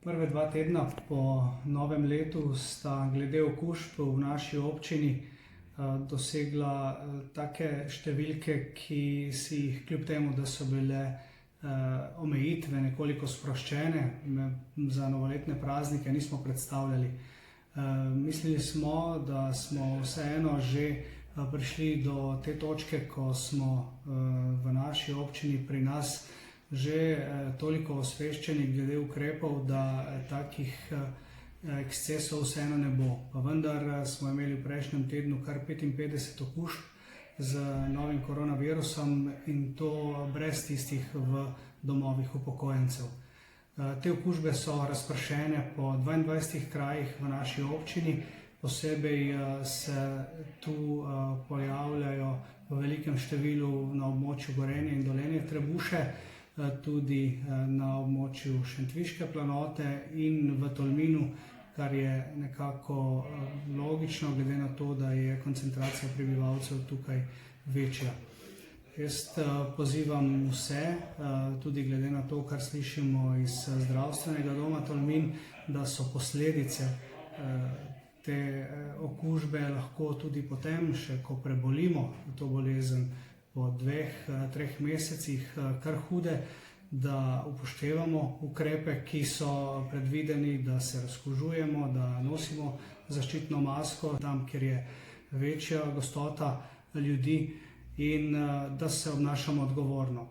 Prve 2 tedna po novem letu sta glede okužb v naši občini dosegla take številke, ki si jih kljub temu, da so bile omejitve nekoliko sproščene za novoletne praznike, nismo predstavljali. Mislili smo, da smo vseeno že prišli do te točke, ko smo v naši občini pri nas že toliko osveščeni glede ukrepov, da takih ekscesov vseeno ne bo. Pa vendar smo imeli v prejšnjem tednu kar 55 okužb z novim koronavirusom in to brez tistih v domovih upokojencev. Te okužbe so razpršene po 22 krajih v naši občini, posebej se tu pojavljajo v velikem številu na območju Gorenja in Dolenje Trebuše, tudi na območju Šentviške planote in v Tolminu, kar je nekako logično, glede na to, da je koncentracija prebivalcev tukaj večja. Jaz pozivam vse, tudi glede na to, kar slišimo iz zdravstvenega doma Tolmin, da so posledice te okužbe lahko tudi potem, še ko prebolimo to bolezen, po 2-3 mesecih kar hude, da upoštevamo ukrepe, ki so predvideni, da se razkužujemo, da nosimo zaščitno masko tam, kjer je večja gostota ljudi in da se obnašamo odgovorno.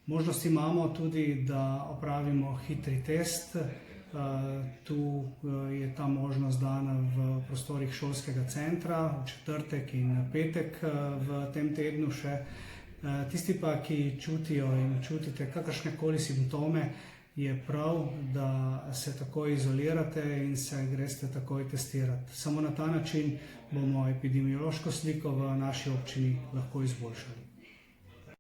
Možnost imamo tudi, da opravimo hitri test. Tu je ta možnost dana v prostorih šolskega centra v četrtek in petek v tem tednu še. Tisti pa, ki čutijo in čutite kakršnekoli simptome, je prav, da se takoj izolirate in se greste takoj testirati. Samo na ta način bomo epidemiološko sliko v naši občini lahko izboljšali.